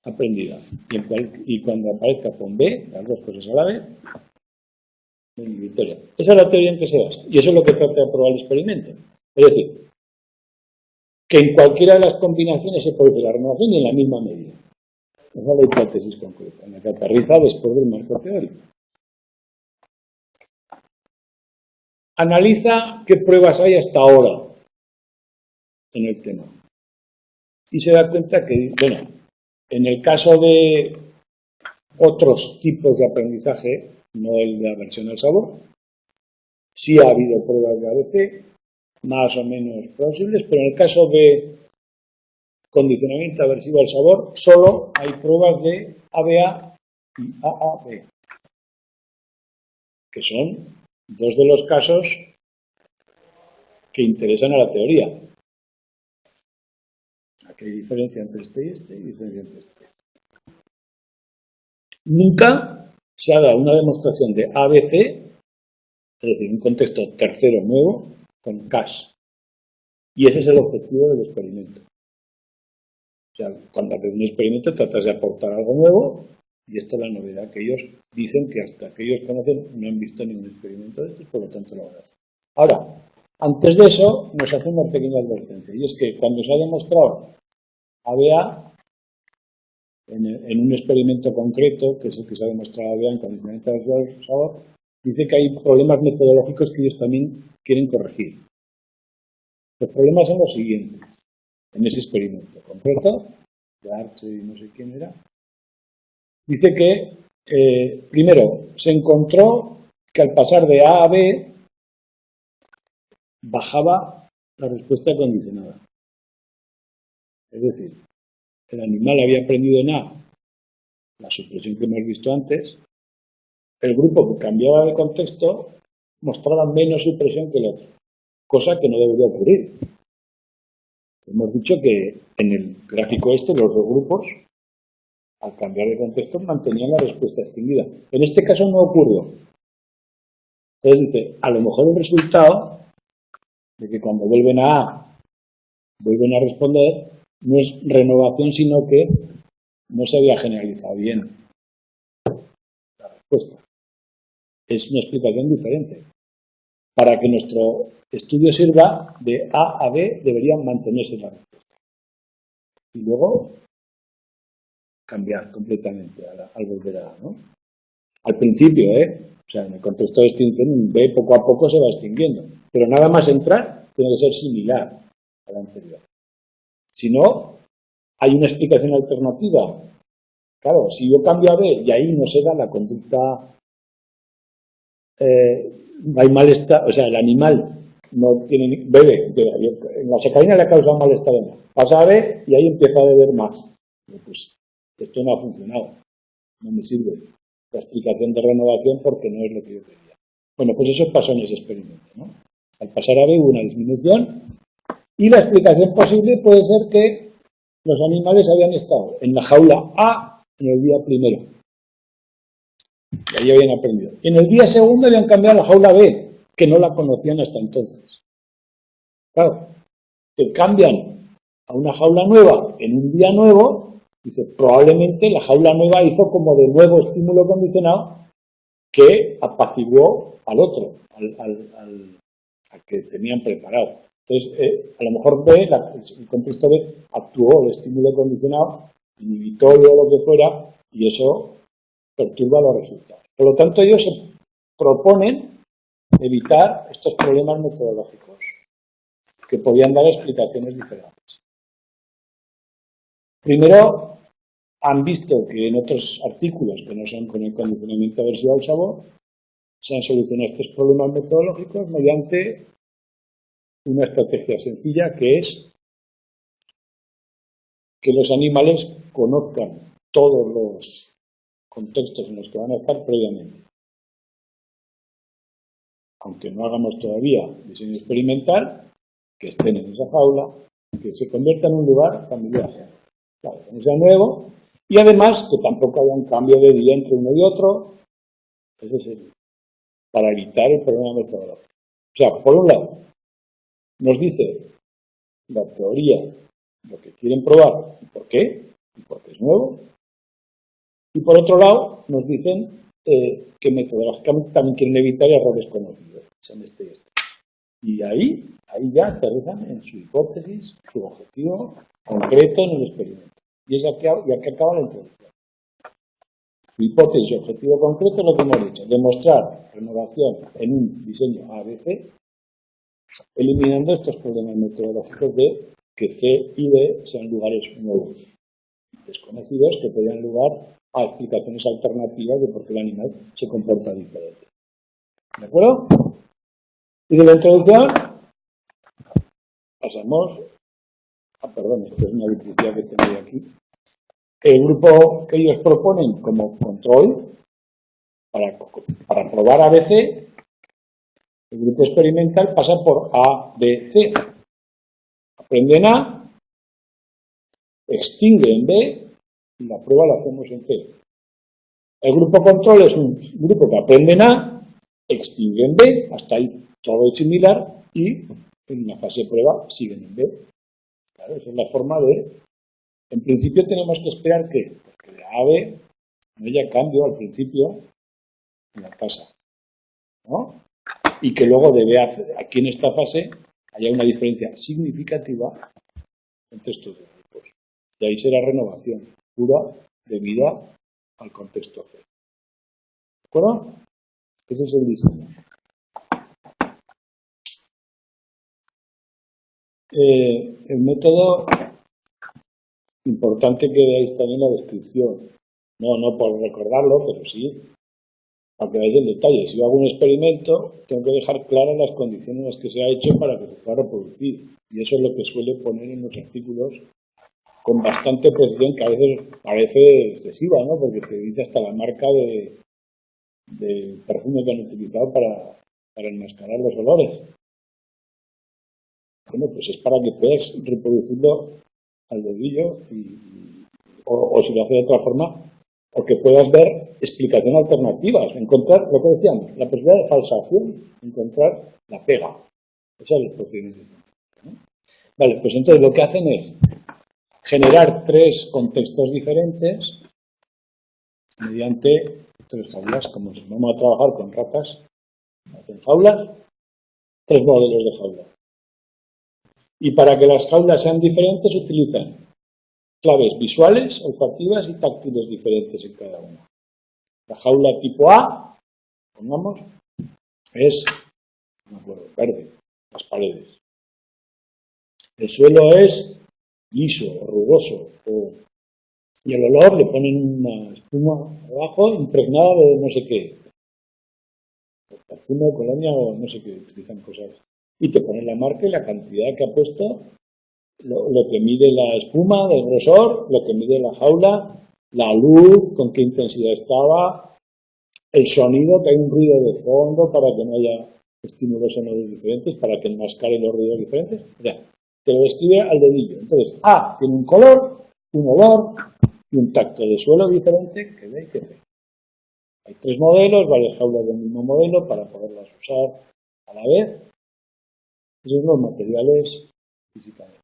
aprendida. Y cuando aparezca con B, las dos cosas a la vez, victoria. Esa es la teoría en que se basa. Y eso es lo que trata de probar el experimento. Es decir, que en cualquiera de las combinaciones se produce la renovación y en la misma medida. Esa es la hipótesis concreta, en la que aterriza después del marco teórico. Analiza qué pruebas hay hasta ahora en el tema. Y se da cuenta que, bueno, en el caso de otros tipos de aprendizaje, no el de aversión al sabor, sí ha habido pruebas de ABC, más o menos plausibles, pero en el caso de condicionamiento aversivo al sabor, solo hay pruebas de ABA y AAB, que son dos de los casos que interesan a la teoría. Aquí hay diferencia entre este y este, y diferencia entre este y este. Nunca se ha dado una demostración de ABC, es decir, un contexto tercero nuevo, con cache. Y ese es el objetivo del experimento. O sea, cuando haces un experimento tratas de aportar algo nuevo, y esta es la novedad, que ellos dicen que hasta que ellos conocen no han visto ningún experimento de estos, por lo tanto lo van a hacer. Ahora, antes de eso nos hace una pequeña advertencia, y es que cuando se ha demostrado ABA, en un experimento concreto, que es el que se ha demostrado ABA en condicionamiento de sabor, dice que hay problemas metodológicos que ellos también quieren corregir. Los problemas son los siguientes. En ese experimento concreto, de Arche y no sé quién era, dice que, primero, se encontró que al pasar de A a B, bajaba la respuesta condicionada. Es decir, el animal había aprendido en A la supresión que hemos visto antes, el grupo que cambiaba de contexto mostraba menos supresión que el otro, cosa que no debería ocurrir. Hemos dicho que en el gráfico este, los dos grupos, al cambiar de contexto, mantenían la respuesta extinguida. En este caso no ocurrió. Entonces dice, a lo mejor el resultado de que cuando vuelven a A, vuelven a responder, no es renovación, sino que no se había generalizado bien la respuesta. Es una explicación diferente. Para que nuestro estudio sirva, de A a B deberían mantenerse la respuesta. Y luego cambiar completamente al volver a A, ¿no? Al principio, o sea, en el contexto de extinción, un B poco a poco se va extinguiendo. Pero nada más entrar, tiene que ser similar al anterior. Si no, hay una explicación alternativa. Claro, si yo cambio a B y ahí no se da la conducta, no hay malestar, o sea, el animal no tiene, bebe, en la sacarina le ha causado malestar en A. Pasa a B y ahí empieza a beber más. Pues esto no ha funcionado, no me sirve la explicación de renovación porque no es lo que yo quería. Bueno, pues eso pasó en ese experimento, ¿no? Al pasar a B hubo una disminución y la explicación posible puede ser que los animales habían estado en la jaula A en el día primero. Y ahí habían aprendido. Y en el día segundo habían cambiado a la jaula B, que no la conocían hasta entonces. Claro, te cambian a una jaula nueva en un día nuevo, dice, probablemente la jaula nueva hizo como de nuevo estímulo condicionado que apaciguó al otro, al que tenían preparado. Entonces, a lo mejor B, el contexto B, actuó el estímulo condicionado, inhibitorio o lo que fuera, y eso perturba los resultados. Por lo tanto, ellos se proponen evitar estos problemas metodológicos, que podían dar explicaciones diferentes. Primero, han visto que en otros artículos que no son con el condicionamiento aversivo al sabor, se han solucionado estos problemas metodológicos mediante una estrategia sencilla que es que los animales conozcan todos los contextos en los que van a estar previamente. Aunque no hagamos todavía diseño experimental, que estén en esa jaula, que se convierta en un lugar familiar. Claro, que no sea nuevo, y además que tampoco haya un cambio de día entre uno y otro, eso es para evitar el problema metodológico. O sea, por un lado, nos dice la teoría lo que quieren probar y por qué, y porque es nuevo, y por otro lado, nos dicen que metodológicamente también quieren evitar errores conocidos, son este y este. Y ahí ya aterrizan en su hipótesis, su objetivo concreto en el experimento. Y es aquí acaba la introducción. Su hipótesis y objetivo concreto es lo que hemos dicho, demostrar renovación en un diseño ABC, eliminando estos problemas metodológicos de que C y D sean lugares nuevos, desconocidos, que podrían lugar a explicaciones alternativas de por qué el animal se comporta diferente. ¿De acuerdo? Y de la introducción pasamos perdón, esto es una duplicidad que tengo aquí. El grupo que ellos proponen como control para probar ABC, el grupo experimental pasa por A, B, C. Aprenden A, extingue en B y la prueba la hacemos en C. El grupo control es un grupo que aprende en A, extingue en B, hasta ahí todo es similar y en la fase de prueba siguen en B. Claro, esa es la forma de... En principio tenemos que esperar que, porque de A a B no haya cambio al principio en la tasa, ¿no? Y que luego de B a C, aquí en esta fase haya una diferencia significativa entre estos dos grupos. Y ahí será renovación pura debida al contexto C. ¿De acuerdo? Ese es el diseño. El método, importante que veáis también la descripción. No por recordarlo, pero sí para que veáis el detalle. Si yo hago un experimento, tengo que dejar claras las condiciones en las que se ha hecho para que se pueda reproducir. Y eso es lo que suele poner en los artículos con bastante precisión, que a veces parece excesiva, ¿no? Porque te dice hasta la marca de perfume que han utilizado para enmascarar los olores. Bueno, pues es para que puedas reproducirlo al dedillo o si lo haces de otra forma, o que puedas ver explicaciones alternativas, encontrar lo que decíamos, la posibilidad de falsación, encontrar la pega. Ese es el procedimiento científico, ¿no? Vale, pues entonces lo que hacen es generar tres contextos diferentes mediante tres jaulas, como si vamos a trabajar con ratas, hacen jaulas, tres modelos de jaula. Y para que las jaulas sean diferentes utilizan claves visuales, olfativas y táctiles diferentes en cada una. La jaula tipo A, pongamos, es, no me acuerdo, verde, las paredes. El suelo es liso o rugoso, y el olor le ponen una espuma abajo impregnada de no sé qué, perfume, colonia o no sé qué, utilizan cosas. Y te ponen la marca y la cantidad que ha puesto, lo que mide la espuma del grosor, lo que mide la jaula, la luz, con qué intensidad estaba, el sonido, que hay un ruido de fondo para que no haya estímulos sonoros diferentes, para que enmascare los ruidos diferentes. O sea, te lo describe al dedillo. Entonces, A tiene un color, un olor y un tacto de suelo diferente que ve y que hace. Hay 3 modelos, varias jaulas del mismo modelo para poderlas usar a la vez. Esos son los materiales físicamente.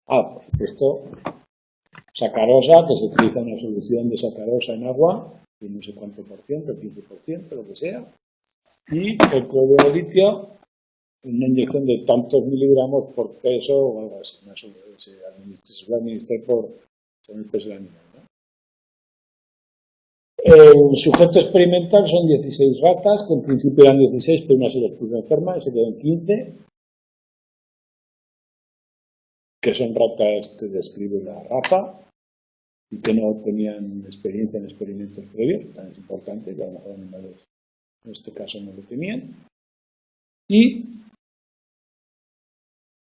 Por supuesto, sacarosa, que se utiliza una solución de sacarosa en agua, de no sé cuánto por ciento, 15%, lo que sea. Y el cloruro de litio, una inyección de tantos miligramos por peso o algo así. Se suele administrar según el peso del animal, ¿no? El sujeto experimental son 16 ratas, que en principio eran 16, pero una se les puso enferma y se quedó en 15. Que son ratas, te describe la raza, y que no tenían experiencia en experimentos previos, tan es importante, que a lo mejor animales en este caso no lo tenían. Y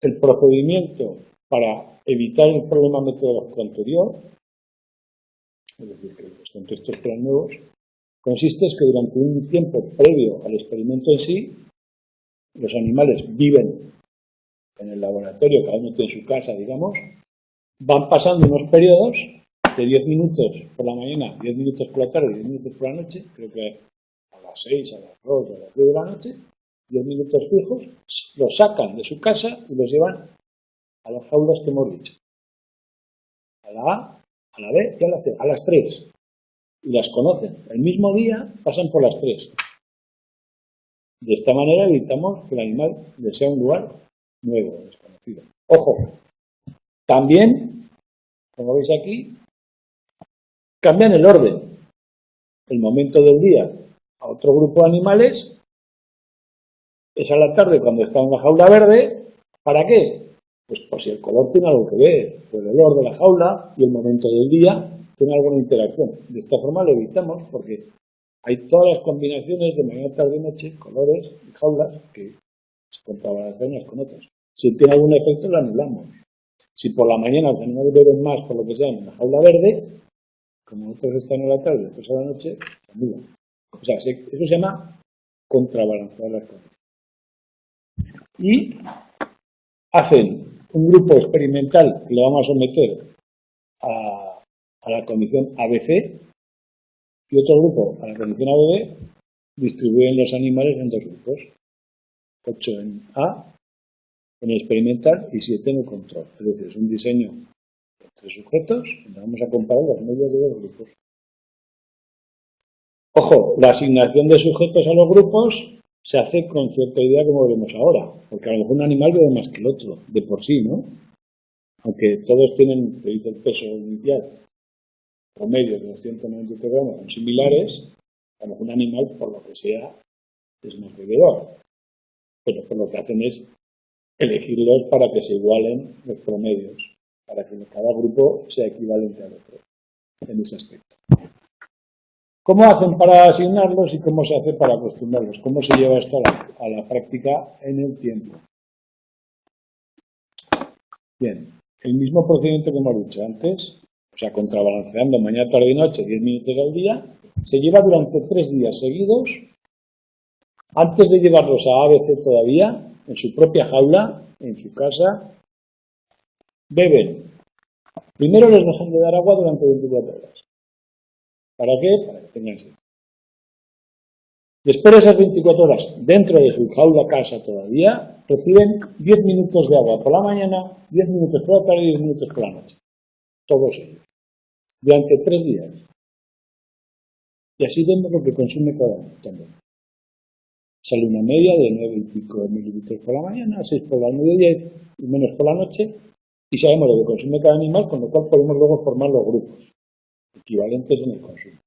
el procedimiento para evitar el problema metodológico anterior, es decir, que los contextos fueran nuevos, consiste en que durante un tiempo previo al experimento en sí, los animales viven en el laboratorio, cada uno tiene su casa, digamos, van pasando unos periodos de 10 minutos por la mañana, 10 minutos por la tarde, 10 minutos por la noche, creo que a las 6, a las 2, a las 10 de la noche, 10 minutos fijos, los sacan de su casa y los llevan a las jaulas que hemos dicho. A la A, a la B y a la C, a las 3. Y las conocen. El mismo día pasan por las 3. De esta manera evitamos que el animal desea un lugar nuevo, desconocido. Ojo, también, como veis aquí, cambian el orden. El momento del día a otro grupo de animales es a la tarde cuando está en la jaula verde. ¿Para qué? Pues por si el color tiene algo que ver, pues el olor de la jaula y el momento del día tiene alguna interacción. De esta forma lo evitamos porque hay todas las combinaciones de mañana, tarde y noche, colores y jaulas que se contrabalancean unas con otras. Si tiene algún efecto lo anulamos. Si por la mañana los animales beben más por lo que sea en la jaula verde, como otros están a la tarde y otros a la noche, se anulan. O sea, eso se llama contrabalancear las condiciones. Y hacen un grupo experimental que lo vamos a someter a la condición ABC y otro grupo a la condición ABB, distribuyen los animales en 2 grupos, 8 en A, en el experimental, y 7 en el control. Es decir, es un diseño entre sujetos donde vamos a comparar las medias de 2 grupos. Ojo, la asignación de sujetos a los grupos se hace con cierta idea como veremos ahora, porque a lo mejor un animal bebe más que el otro, de por sí, ¿no? Aunque todos tienen, te dice el peso inicial, promedio de 293 gramos, son similares, a lo mejor un animal, por lo que sea, es más bebedor. Pero por lo que hacen es elegirlos para que se igualen los promedios, para que cada grupo sea equivalente al otro en ese aspecto. ¿Cómo hacen para asignarlos y cómo se hace para acostumbrarlos? ¿Cómo se lleva esto a la práctica en el tiempo? Bien, el mismo procedimiento que hemos dicho antes, o sea, contrabalanceando mañana, tarde y noche, 10 minutos al día, se lleva durante 3 días seguidos, antes de llevarlos a ABC todavía, en su propia jaula, en su casa, beben. Primero les dejan de dar agua durante 24 horas. ¿Para qué? Para que tengan sed. Después de esas 24 horas, dentro de su jaula casa todavía, reciben 10 minutos de agua por la mañana, 10 minutos por la tarde y 10 minutos por la noche. Todos ellos. Durante 3 días. Y así vemos lo que consume cada uno también. Sale una media de 9 y pico mililitros por la mañana, 6 por la mediodía y menos por la noche. Y sabemos lo que consume cada animal, con lo cual podemos luego formar los grupos equivalentes en el consumo.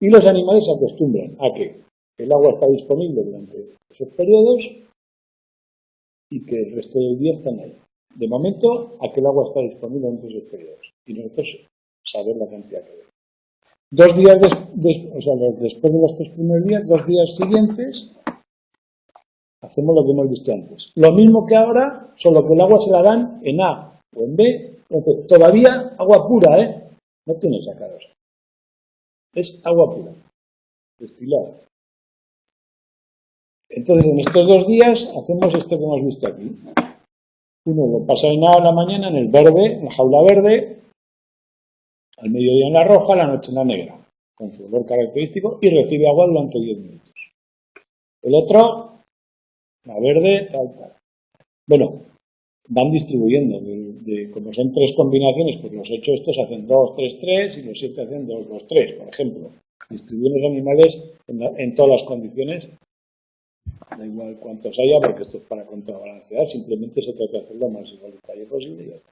Y los animales se acostumbran a que el agua está disponible durante esos periodos y que el resto del día están ahí. de momento, a que el agua está disponible en esos periodos. Y nosotros saber la cantidad que debe. 2 días después de los 3 primeros días, 2 días siguientes, hacemos lo que hemos visto antes. Lo mismo que ahora, solo que el agua se la dan en A o en B. Entonces, todavía agua pura, ¿eh? No tiene sacarosa. Es agua pura, destilada. Entonces, en estos 2 días hacemos esto que hemos visto aquí. Uno lo pasa en A la mañana, en el verde, en la jaula verde, al mediodía en la roja, a la noche en la negra, con su olor característico, y recibe agua durante 10 minutos. El otro, la verde, tal. Bueno, van distribuyendo, como son 3 combinaciones, pues los 8 estos hacen 2, 3, 3, y los 7 hacen 2, 2, 3, por ejemplo. Distribuyen los animales en todas las condiciones, da igual cuántos haya, porque esto es para contrabalancear, simplemente se trata de hacerlo lo más igualitario posible y ya está.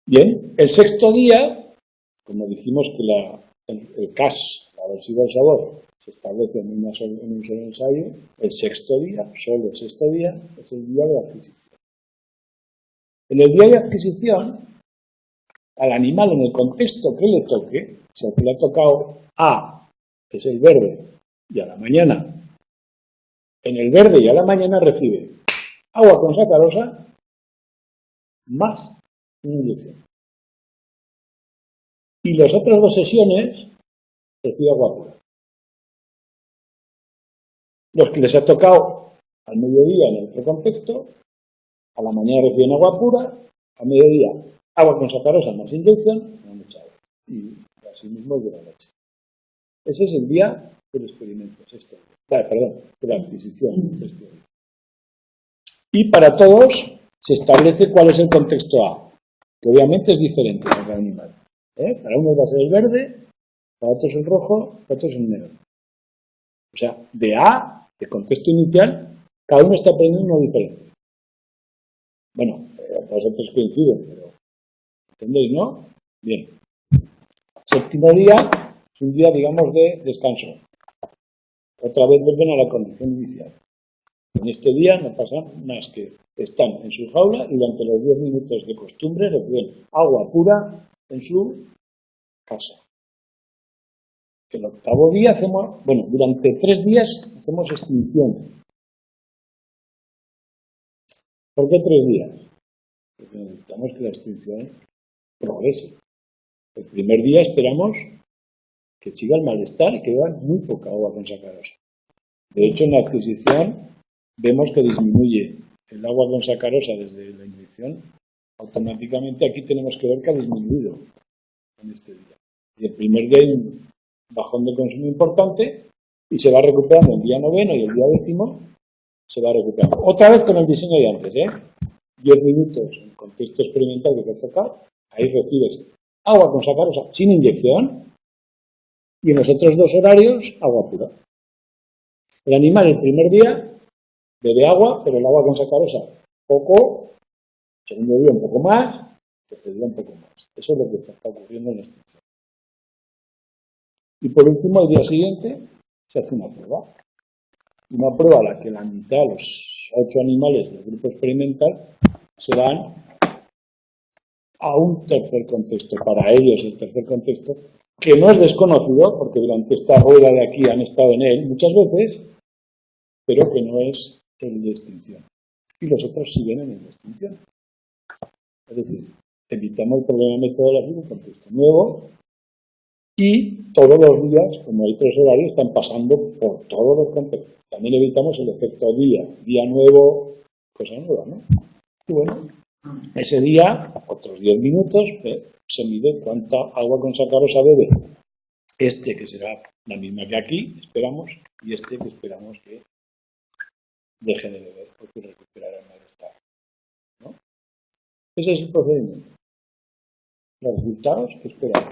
Bien, el 6.º día, como dijimos que el CAS, la aversiva al sabor, se establece en un solo ensayo, el 6.º día, solo el 6.º día, es el día de adquisición. En el día de adquisición, al animal en el contexto que le toque, si al que le ha tocado A, que es el verde, y a la mañana, en el verde y a la mañana recibe agua con sacarosa más una inyección. Y las otras 2 sesiones recibe agua pura. Los que les ha tocado al mediodía en el otro contexto, a la mañana reciben agua pura, al mediodía agua con sacarosa más inyección, no mucha agua. Y así mismo el de la noche. Ese es el día del experimento, de la adquisición, sexto día. Y para todos se establece cuál es el contexto A, que obviamente es diferente para cada animal. Para uno va a ser el verde, para otros el rojo, para otros el negro. O sea, de A, el contexto inicial, cada uno está aprendiendo uno diferente. Bueno, vosotros coinciden, pero ¿entendéis, no? Bien. 7.º día es un día, digamos, de descanso. Otra vez vuelven a la condición inicial. En este día no pasa más que están en su jaula y durante los 10 minutos de costumbre reciben agua pura en su casa. El 8.º día durante 3 días hacemos extinción. ¿Por qué 3 días? Porque necesitamos que la extinción progrese. El primer día esperamos que siga el malestar y que beban muy poca agua con sacarosa. De hecho, en la adquisición vemos que disminuye el agua con sacarosa desde la inyección. Automáticamente aquí tenemos que ver que ha disminuido en este día. Y el primer día hay un bajón de consumo importante y se va recuperando el día 9º y el día 10º se va recuperando. Otra vez con el diseño de antes, 10 minutos en contexto experimental que te ha tocado, ahí recibes agua con sacarosa sin inyección y en los otros 2 horarios agua pura. El animal el primer día bebe agua, pero el agua con sacarosa poco, segundo día un poco más, tercer día un poco más. Eso es lo que está ocurriendo en la extinción. Y por último, el día siguiente se hace una prueba. Una prueba a la que la mitad, los 8 animales del grupo experimental, se van a un tercer contexto. Para ellos el tercer contexto, que no es desconocido, porque durante esta rueda de aquí han estado en él muchas veces, pero que no es el de extinción. Y los otros siguen en el de extinción. Es decir, evitamos el problema metodológico, contexto nuevo, y todos los días, como hay 3 horarios, están pasando por todos los contextos. También evitamos el efecto día nuevo, cosa nueva, ¿no? Y bueno, ese día, otros 10 minutos, se mide cuánta agua con sacarosa bebe este, que será la misma que aquí, esperamos, y este que esperamos que deje de beber porque recuperará el malestar, ¿no? Ese es el procedimiento. Los resultados que esperamos.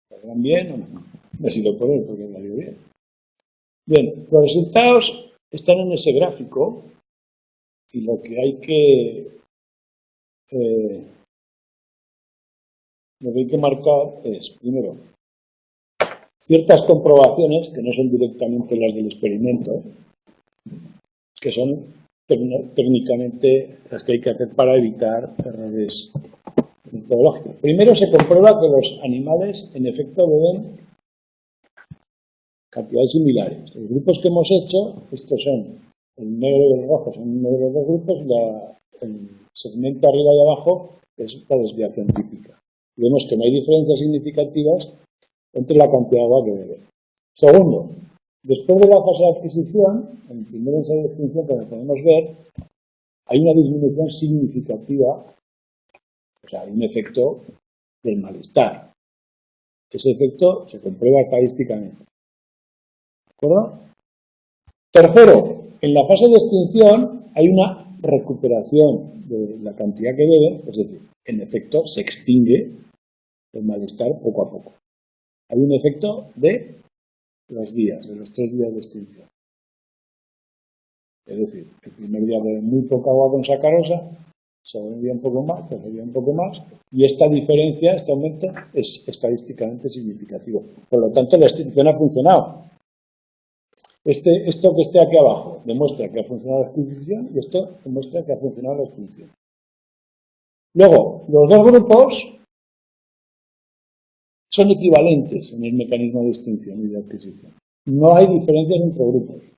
¿Saldrán bien o no? Así lo ponemos porque me salió bien. Bien, los resultados están en ese gráfico y lo que hay que marcar es, primero, ciertas comprobaciones que no son directamente las del experimento, que son técnicamente las que hay que hacer para evitar errores metodológicos. Primero se comprueba que los animales en efecto beben cantidades similares. Los grupos que hemos hecho, estos son el negro y el rojo, son uno de los dos grupos, el segmento arriba y abajo es la desviación típica. Vemos que no hay diferencias significativas entre la cantidad de agua que bebe. Segundo, después de la fase de adquisición, en el primer ensayo de extinción, como podemos ver, hay una disminución significativa, o sea, hay un efecto del malestar. Ese efecto se comprueba estadísticamente. ¿De acuerdo? Tercero, en la fase de extinción hay una recuperación de la cantidad que beben, es decir, en efecto se extingue el malestar poco a poco. Hay un efecto de los días, de los 3 días de extinción. Es decir, el primer día beben muy poca agua con sacarosa, segundo día un poco más, tercer día un poco más, y esta diferencia, este aumento, es estadísticamente significativo. Por lo tanto, la extinción ha funcionado. Esto que esté aquí abajo demuestra que ha funcionado la extinción y esto demuestra que ha funcionado la extinción. Luego, los dos grupos son equivalentes en el mecanismo de extinción y de adquisición. No hay diferencias entre grupos,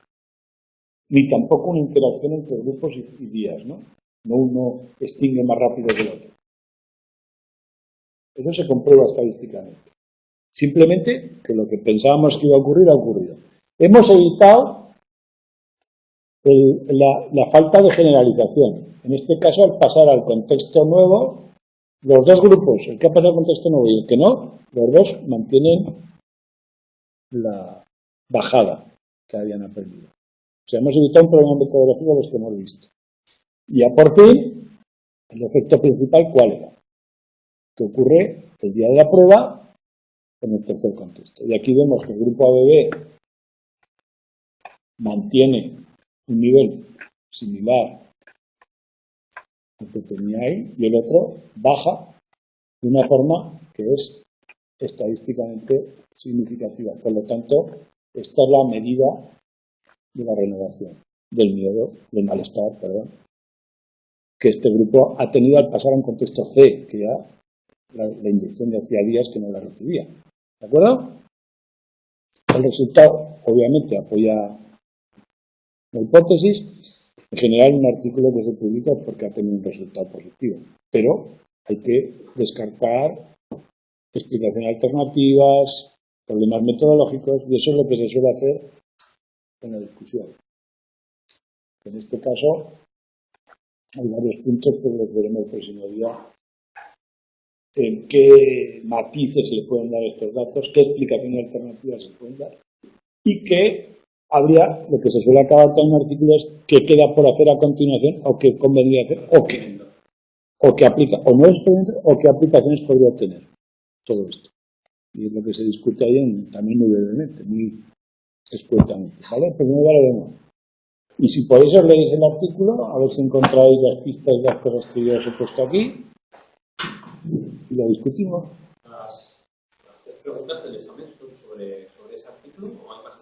ni tampoco una interacción entre grupos y días, ¿no? No uno extingue más rápido que el otro. Eso se comprueba estadísticamente. Simplemente que lo que pensábamos que iba a ocurrir ha ocurrido. Hemos evitado la falta de generalización. En este caso, al pasar al contexto nuevo, los dos grupos, el que ha pasado al contexto nuevo y el que no, los dos mantienen la bajada que habían aprendido. O sea, hemos evitado un problema metodológico de los que hemos visto. Y ya por fin, el efecto principal, ¿cuál era? Que ocurre el día de la prueba en el tercer contexto. Y aquí vemos que el grupo ABB mantiene un nivel similar al que tenía ahí y el otro baja de una forma que es estadísticamente significativa. Por lo tanto, esta es la medida de la renovación, del miedo, del malestar, perdón, que este grupo ha tenido al pasar a un contexto C, que ya la inyección de hacía días que no la recibía. ¿De acuerdo? El resultado, obviamente, apoya la hipótesis. En general, un artículo que se publica es porque ha tenido un resultado positivo. Pero hay que descartar explicaciones alternativas, problemas metodológicos, y eso es lo que se suele hacer en la discusión. En este caso, hay varios puntos que los veremos el próximo día. En qué matices le pueden dar estos datos, qué explicaciones alternativas se pueden dar, y qué habría, lo que se suele acabar en artículos, que queda por hacer a continuación, o que convendría hacer, o que aplica, o no expedientes, o qué aplicaciones podría obtener todo esto. Y es lo que se discute ahí también muy brevemente, muy escuetamente. ¿Vale? Pues ya lo vemos. Y si podéis os leéis el artículo, a ver si encontráis las pistas de las cosas que yo os he puesto aquí, y lo discutimos.
Las 3 preguntas del examen son sobre ese artículo o hay más?